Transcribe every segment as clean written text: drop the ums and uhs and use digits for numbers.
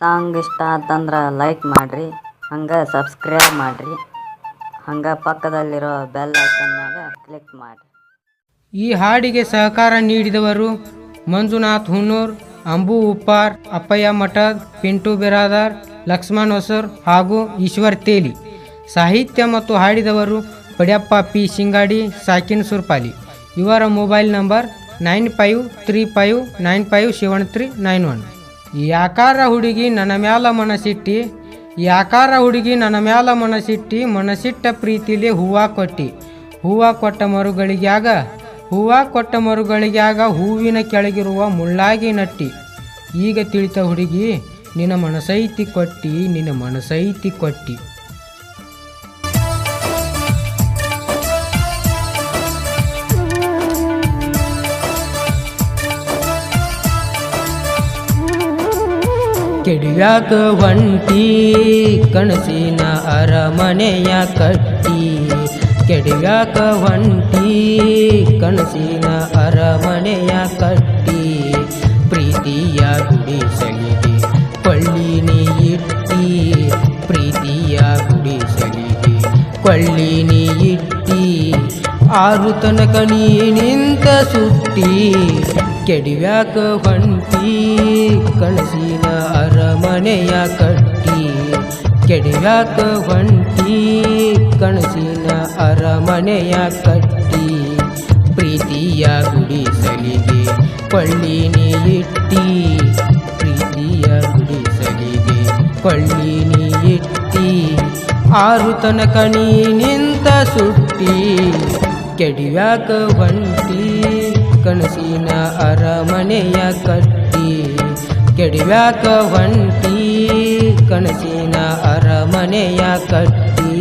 Song ಇಷ್ಟ ಆತಂದ್ರೆ like ಮಾಡಿರಿ, ಹಂಗೆ ಸಬ್ಸ್ಕ್ರೈಬ್ ಮಾಡಿರಿ, ಹಂಗೆ ಪಕ್ಕದಲ್ಲಿರೋ ಬೆಲ್ ಐಕನ್ನಾಗ ಕ್ಲಿಕ್ ಮಾಡಿರಿ. ಈ ಹಾಡಿಗೆ ಸಹಕಾರ ನೀಡಿದವರು ಮಂಜುನಾಥ್ ಹುನ್ನೂರ್, ಅಂಬು ಉಪ್ಪಾರ್, ಅಪ್ಪಯ್ಯ ಮಠದ್, ಪಿಂಟು ಬಿರಾದಾರ್, ಲಕ್ಷ್ಮಣ್ ಹೊಸೂರ್ ಹಾಗೂ ಈಶ್ವರ್ ತೇಲಿ. ಸಾಹಿತ್ಯ ಮತ್ತು ಹಾಡಿದವರು ಪಡ್ಯಪ್ಪ ಪಿ ಶಿಂಗಾಡಿ, ಸಾಕಿನ್ ಸುರ್ಪಾಲಿ. ಇವರ ಮೊಬೈಲ್ ನಂಬರ್ 9535957391. ಯಾಕಾರ ಹುಡುಗಿ ನನ್ನ ಮ್ಯಾಲ ಮನಸಿಟ್ಟಿ, ಯಾಕಾರ ಹುಡುಗಿ ನನ್ನ ಮ್ಯಾಲ ಮನಸಿಟ್ಟಿ, ಮನಸಿಟ್ಟ ಪ್ರೀತಿಲಿ ಹೂವ ಕೊಟ್ಟಿ. ಹೂವ ಕೊಟ್ಟ ಮರುಗಳಿಗ್ಯಾಗ ಹೂವಿನ ಕೆಳಗಿರುವ ಮುಳ್ಳಾಗಿ ನಟ್ಟಿ. ಈಗ ತಿಳಿತ ಹುಡುಗಿ ನಿನ್ನ ಮನಸೈತಿ ಕೊಟ್ಟಿ, ನಿನ್ನ ಮನಸೈತಿ ಕೊಟ್ಟಿ. ಕೆಡಿಯಾಕ ಹೊಂಟಿ ಕನಸಿನ ಅರಮನೆಯ ಕಟ್ಟಿ, ಕೆಡಿಯಾಕ ಹೊಂಟಿ ಕನಸಿನ ಅರಮನೆಯ ಕಟ್ಟಿ. ಪ್ರೀತಿಯ ಗುಡಿಸಲಿಗೆ ಕೊಳ್ಳಿನಿ ಇಟ್ಟಿ, ಪ್ರೀತಿಯ ಗುಡಿಸಲಿಗೆ ಕೊಳ್ಳಿನಿ ಇಟ್ಟಿ. ಆರು ತನಕ ನೀ ನಿಂತ ಸುಟ್ಟಿ, ಕೆಡಿವ್ಯಾಕ ಹೊಂಟಿ ಕನಸಿನ ಅರಮನೆಯ ಕಟ್ಟಿ. ಕೆಡಿವ್ಯಾಕ ಹೊಂಟಿ ಕನಸಿನ ಅರಮನೆಯ ಕಟ್ಟಿ. ಪ್ರೀತಿಯ ಗುಡಿಸಲಿಗೆ ಕೊಳ್ಳಿನಿ ಇಟ್ಟಿ, ಪ್ರೀತಿಯ ಗುಡಿಸಲಿಗೆ ಕೊಳ್ಳಿನಿ ಇಟ್ಟಿ. ಆರು ತನಕ ನೀ ನಿಂತ ಸುಟ್ಟಿ, ಕೆಡಿವ್ಯಾಕ ಹೊಂಟಿ ಕನಸಿನ ಅರಮನೆಯ ಕಟ್ಟಿ. ಕೆಡಿವ್ಯಾಕ ಹೊಂಟಿ ಕನಸಿನ ಅರಮನೆಯ ಕಟ್ಟಿ.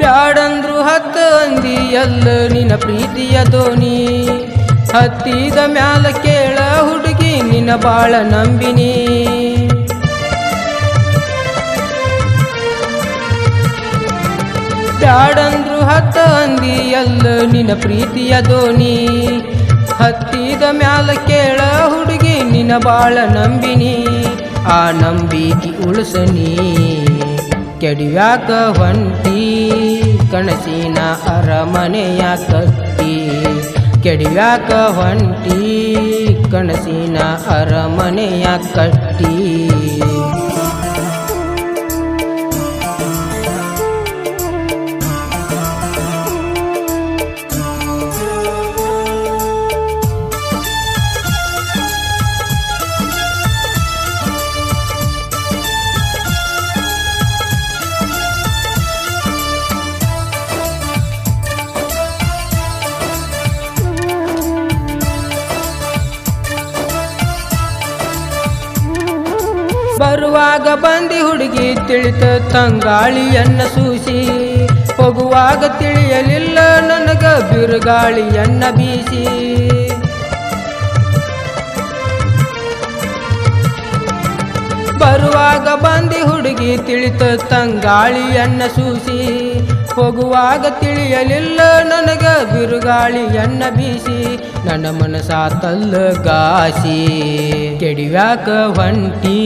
ಬ್ಯಾಡಂದ್ರು ಹತ್ತ ಅಂದಿ ಎಲ್ಲ ನಿನ್ನ ಪ್ರೀತಿಯ ದೋಣಿ. ಹತ್ತಿದ ಮ್ಯಾಲ ಕೇಳ ಹುಡುಗಿ ನಿನ್ನ ಬಾಳ ನಂಬಿನಿ. ಬ್ಯಾಡಂದ್ರು ಹತ್ತ ಅಂದಿ ಎಲ್ಲ ನಿನ್ನ ಪ್ರೀತಿಯ ದೋಣಿ. ಹತ್ತಿದ ಮ್ಯಾಲ ಕೇಳ ಹುಡುಗಿ ನಿನ್ನ ಬಾಳ ನಂಬಿನಿ. ಆ ನಂಬಿಕೆ ಉಳಿಸನಿ, ಕೆಡಿವ್ಯಾಕ ಹೊಂಟಿ ಕನಸಿನ ಅರಮನೆಯ ಕಟ್ಟಿ. ಕೆಡಿವ್ಯಾಕ ಹೊಂಟಿ ಕನಸಿನ ಅರಮನೆಯ ಕಟ್ಟಿ. ಬರುವಾಗ ಬಂದಿ ಹುಡುಗಿ ತಿಳಿತ ತಂಗಾಳಿಯನ್ನ ಸೂಸಿ, ಹೋಗುವಾಗ ತಿಳಿಯಲಿಲ್ಲ ನನಗ ಬಿರುಗಾಳಿಯನ್ನ ಬೀಸಿ. ಬರುವಾಗ ಬಂದಿ ಹುಡುಗಿ ತಿಳಿತ ತಂಗಾಳಿಯನ್ನ ಸೂಸಿ, ಹೋಗುವಾಗ ತಿಳಿಯಲಿಲ್ಲ ನನಗ ಬಿರುಗಾಳಿಯನ್ನ ಬೀಸಿ. ನನ್ನ ಮನಸಾತಲ್ಲ ಗಾಸಿ, ಕೆಡಿವ್ಯಾಕ ಹೊಂಟಿ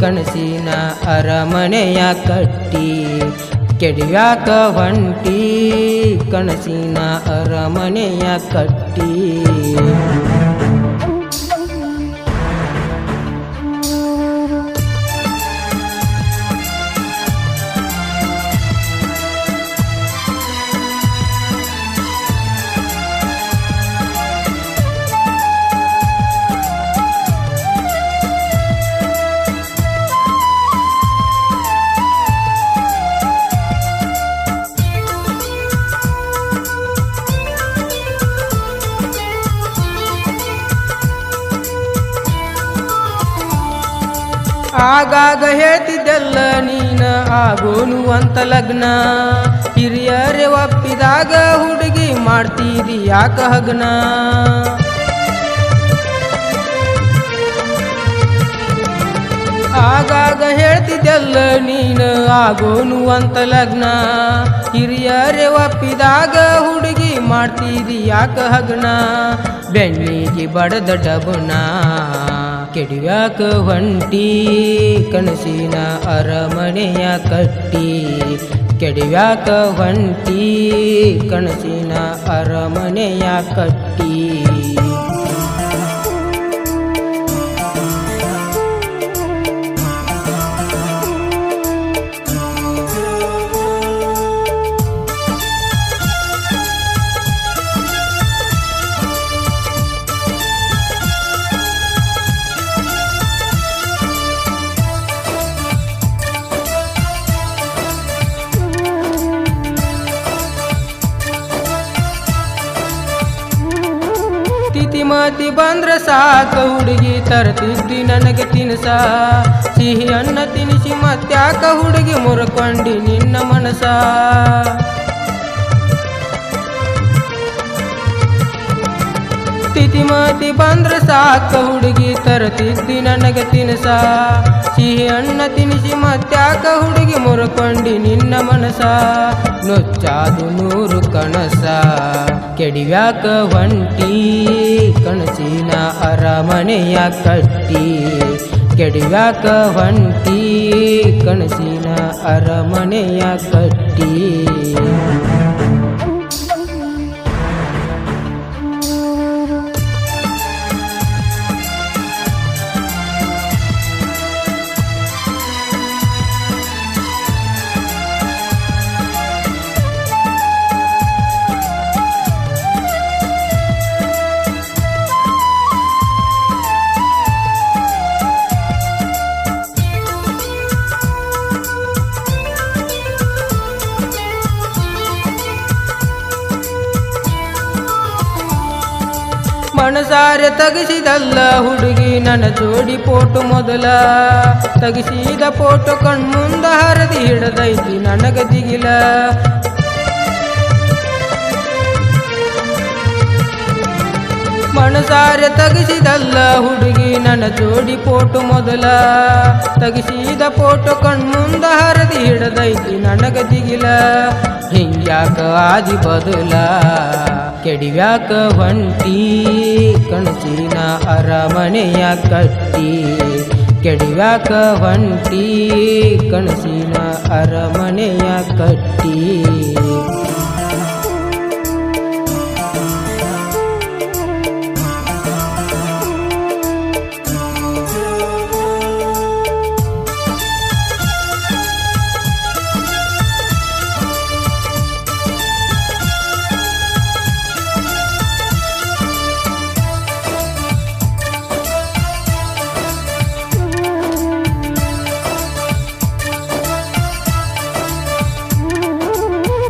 ಕನಸಿನ ಅರಮನೆಯ ಕಟ್ಟಿ. ಕೆಡಿವ್ಯಾಕ ಹೊಂಟಿ ಕನಸಿನ ಅರಮನೆಯ ಕಟ್ಟಿ. ಆಗಾಗ ಹೇಳ್ತಿದ್ದೆಲ್ಲ ನೀನ ಆಗೋನು ಅಂತ ಲಗ್ನ, ಹಿರಿಯರೇ ಒಪ್ಪಿದಾಗ ಹುಡುಗಿ ಮಾಡ್ತಿದಿ ಯಾಕ ಹಗ್ನ. ಆಗಾಗ ಹೇಳ್ತಿದ್ದೆಲ್ಲ ನೀನ ಆಗೋನು ಅಂತ ಲಗ್ನ, ಹಿರಿಯರೇ ಒಪ್ಪಿದಾಗ ಹುಡುಗಿ ಮಾಡ್ತಿದಿ ಯಾಕ ಹಗ್ನ. ಬೆನ್ನಿಗೆ ಬಡದ ಡಬನ ಕೆಡಿಯಾಕ ಹೊಂಟಿ, ಕನಸಿನ ಅರಮನೆಯ ಕಟ್ಟಿ ಕೆಡಿಯಾಕ ಹೊಂಟಿ, ಕನಸಿನ ಅರಮನೆಯ ಕಟ್ಟಿ. ತಿತಿಮತಿ ಬಂದ್ರ ಸಾಕ ಹುಡುಗಿ ತರ್ತಿದ್ದಿ ನನಗೆ ತಿನ್ಸ, ಸಿಹಿ ಅನ್ನ ತಿನಿಸಿ ಮತ್ತ್ಯಾಕ ಹುಡುಗಿ ಮುರ್ಕೊಂಡಿ ನಿನ್ನ ಮನಸ. ತಿತಿಮತಿ ಬಂದ್ರ ಸಾಕ ಹುಡುಗಿ ತರ್ತಿದ್ದಿ ನನಗೆ ತಿನ್ಸ, ಸಿಹಿ ಅನ್ನ ತಿನಿಸಿ ಮತ್ತ್ಯಾಕ ಹುಡುಗಿ ಮುರ್ಕೊಂಡಿ ನಿನ್ನ ಮನಸ. ನೊಚ್ಚಾದು ನೂರು ಕನಸ ಕೆಡಿವ್ಯಾಕ ಹೊಂಟಿ, ಕನಸಿನ ಅರಮನೆಯ ಕಟ್ಟಿ ಕೆಡಿವ್ಯಾಕ ಹೊಂಟಿ, ಕನಸಿನ ಅರಮನೆಯ ಕಟ್ಟಿ. ಮನಸಾರೆ ತಗಿಸಿದಲ್ಲ ಹುಡುಗಿ ನನ್ನ ಜೋಡಿ ಫೋಟೋ ಮೊದಲ, ತಗಿಸಿದ ಫೋಟೋ ಕಣ್ಮುಂದ ಹರದಿ ಹಿಡದೈತಿ ನನಗ ದಿಗಿಲ. ಮನಸಾರೆ ತಗಿಸಿದಲ್ಲ ಹುಡುಗಿ ನನ್ನ ಜೋಡಿ ಫೋಟೋ ಮೊದಲ, ತಗಿಸಿದ ಫೋಟೋ ಕಣ್ಮುಂದ ಹರದಿ ಹಿಡದೈತಿ ನನಗ ದಿಗಿಲ. ಹಿಂಗ್ಯಾಕ ಆದಿ ಬದಲ ಕೆಡಿವ್ಯಾಕ ಹೊಂಟಿ, ಕನಸಿನ ಅರಮನೆಯ ಕಟ್ಟಿ ಕೆಡಿವ್ಯಾಕ ಹೊಂಟಿ, ಕನಸಿನ ಅರಮನೆಯ ಕಟ್ಟಿ.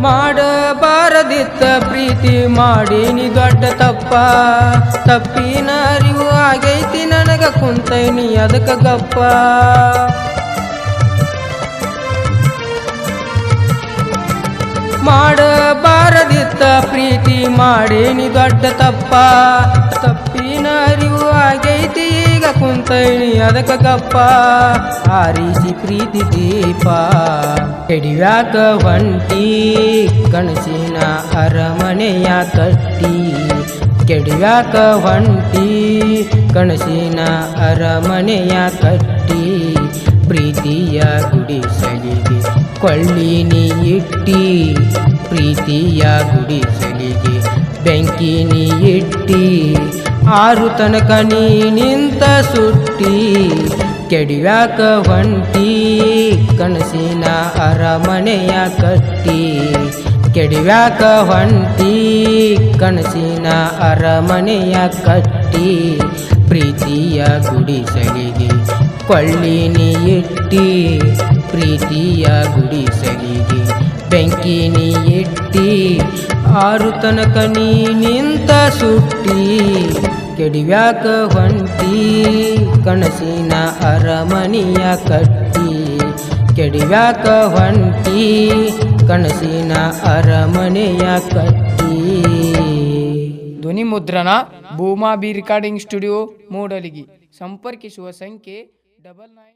ಮಾಡಬಾರದಿತ್ತ ಪ್ರೀತಿ ಮಾಡೀನಿ ದೊಡ್ಡ ತಪ್ಪ, ತಪ್ಪಿನ ಅರಿವು ಆಗೈತಿ ನನಗ ಕುಂತೈನಿ ಅದಕ್ಕ ಗಪ್ಪ. ಮಾಡಬಾರದಿತ್ತ ಪ್ರೀತಿ ಮಾಡೀನಿ ದೊಡ್ಡ ತಪ್ಪ, ತಪ್ಪಿನ ಅರಿವು ಆಗೈತಿ ಈಗ ಕುಂತೈನಿ ಅದಕ್ಕ ಗಪ್ಪ. ಆರಿಸಿ ಪ್ರೀತಿ ದೀಪ ಕೆಡಿವ್ಯಾಕ ಹೊಂಟಿ, ಕನಸಿನ ಅರಮನೆಯ ಕಟ್ಟಿ ಕೆಡಿವ್ಯಾಕ ಹೊಂಟಿ, ಕನಸಿನ ಅರಮನೆಯ ಕಟ್ಟಿ. ಪ್ರೀತಿಯ ಗುಡಿಸಲಿಗೆ ಕೊಳ್ಳಿನಿ ಇಟ್ಟಿ, ಪ್ರೀತಿಯ ಗುಡಿಸಲಿಗೆ ಬೆಂಕಿನಿ ಇಟ್ಟಿ. ಆರು ತನಕ ನೀ ನಿಂತ ಸುಟ್ಟಿ, ಕೆಡಿವ್ಯಾಕ ಹೊಂಟಿ, ಕನಸಿನ ಅರಮನೆಯ ಕಟ್ಟಿ ಕೆಡಿವ್ಯಾಕ ಹೊಂಟಿ, ಕನಸಿನ ಅರಮನೆಯ ಕಟ್ಟಿ. ಪ್ರೀತಿಯ ಗುಡಿಸಲಿಗೆ ಕೊಳ್ಳಿನಿ ಇಟ್ಟಿ, ಪ್ರೀತಿಯ ಗುಡಿಸಲಿಗೆ ಬೆಂಕಿನಿ ಇಟ್ಟಿ. ಆರು ತನಕ ನೀ ನಿಂತ ಸುಟ್ಟಿ ಕೆಡಿವ್ಯಾಕ ಹೊಂಟಿ ಕನಸಿನ ಅರಮನೆಯ ಕಟ್ಟಿ ಕೆಡಿವ್ಯಾಕ ಹೊಂಟಿ ಕನಸಿನ ಅರಮನೆಯ ಕಟ್ಟಿ. ಧ್ವನಿ ಮುದ್ರಣ ಭೂಮಾ ಬಿ ರೆಕಾರ್ಡಿಂಗ್ ಸ್ಟುಡಿಯೋ ಮೂಡಲಗಿ. ಸಂಪರ್ಕಿಸುವ ಸಂಖ್ಯೆ 99